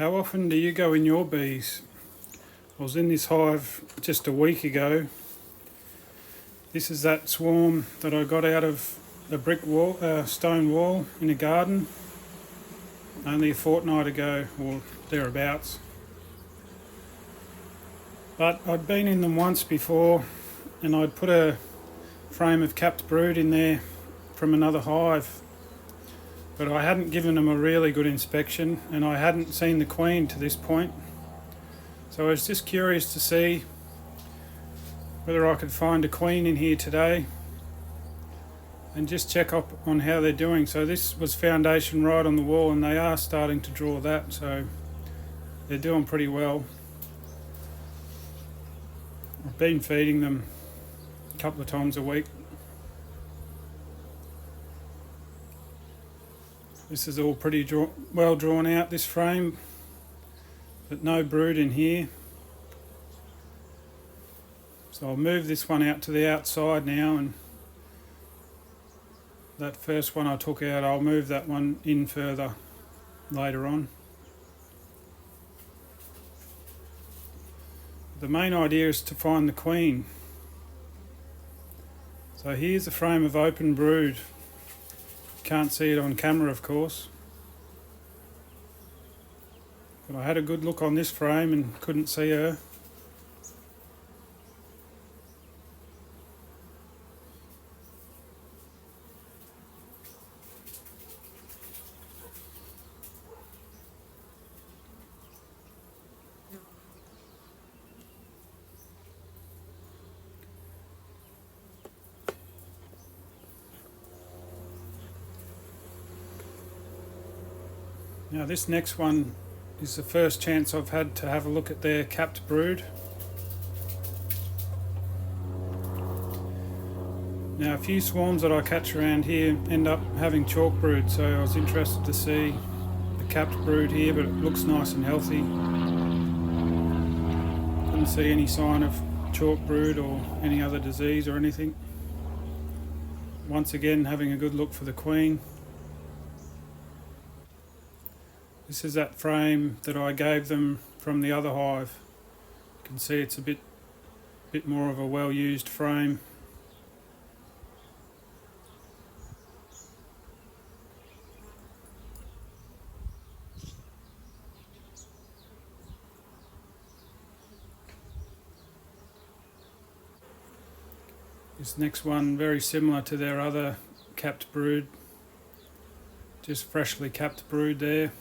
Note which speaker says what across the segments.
Speaker 1: How often do you go in your bees? I was in this hive just a week ago. This is that swarm that I got out of a brick wall, stone wall in a garden only a fortnight ago or thereabouts. But I'd been in them once before and I'd put a frame of capped brood in there from another hive, but I hadn't given them a really good inspection and I hadn't seen the queen to this point. So I was just curious to see whether I could find a queen in here today and just check up on how they're doing. So this was foundation right on the wall and they are starting to draw that, so they're doing pretty well. I've been feeding them a couple of times a week. This is all pretty well drawn out, this frame, but no brood in here. So I'll move this one out to the outside now, and that first one I took out, I'll move that one in further later on. The main idea is to find the queen. So here's a frame of open brood. Can't see it on camera, of course, but I had a good look on this frame and couldn't see her. Now this next one is the first chance I've had to have a look at their capped brood. Now a few swarms that I catch around here end up having chalk brood, so I was interested to see the capped brood here, but it looks nice and healthy. Couldn't see any sign of chalk brood or any other disease or anything. Once again, having a good look for the queen. This is that frame that I gave them from the other hive. You can see it's a bit more of a well-used frame. This next one very similar to their other capped brood, just freshly capped brood there.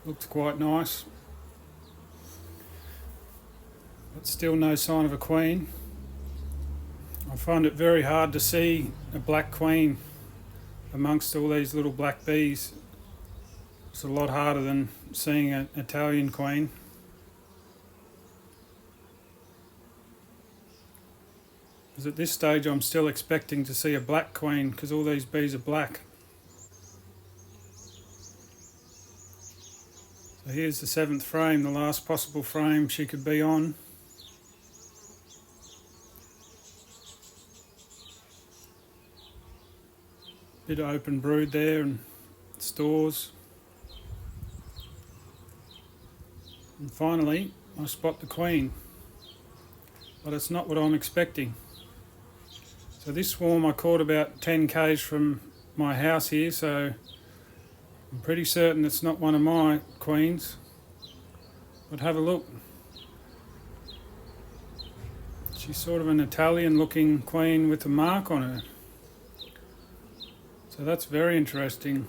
Speaker 1: Looks quite nice, but still no sign of a queen. I find it very hard to see a black queen amongst all these little black bees. It's a lot harder than seeing an Italian queen. Because at this stage I'm still expecting to see a black queen because all these bees are black. So here's the 7th frame, the last possible frame she could be on. Bit of open brood there and stores. And finally, I spot the queen, but it's not what I'm expecting. So this swarm I caught about 10 k's from my house here, so I'm pretty certain it's not one of my queens, but have a look. She's sort of an Italian looking queen with a mark on her. So that's very interesting.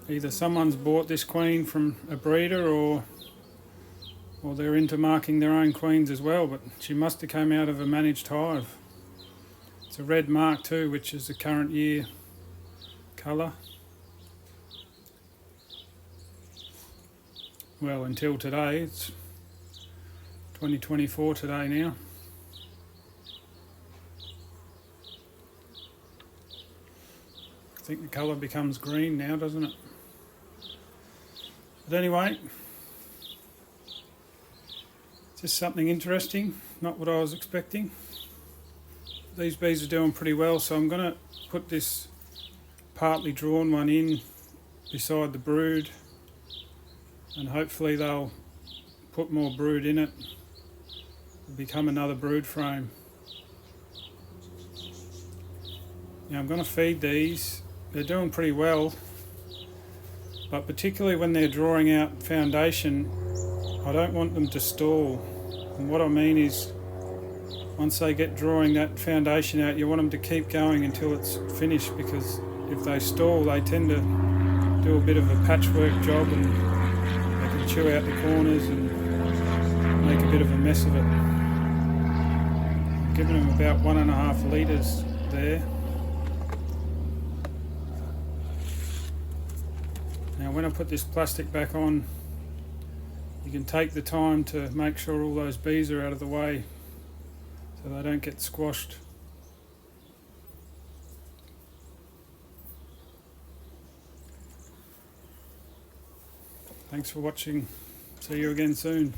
Speaker 1: Either someone's bought this queen from a breeder or they're into marking their own queens as well, but she must have come out of a managed hive. It's a red mark too, which is the current year colour. Well, until today, it's 2024 today now. I think the colour becomes green now, doesn't it? But anyway, just something interesting, not what I was expecting. these bees are doing pretty well, so I'm going to put this partly drawn one in beside the brood, and hopefully they'll put more brood in it, become another brood frame. Now I'm going to feed these. They're doing pretty well, but particularly when they're drawing out foundation, I don't want them to stall. And what I mean is, once they get drawing that foundation out, you want them to keep going until it's finished, because if they stall, they tend to do a bit of a patchwork job and they can chew out the corners and make a bit of a mess of it. I'm giving them about 1.5 litres there. Now when I put this plastic back on, you can take the time to make sure all those bees are out of the way so they don't get squashed. Thanks for watching. See you again soon.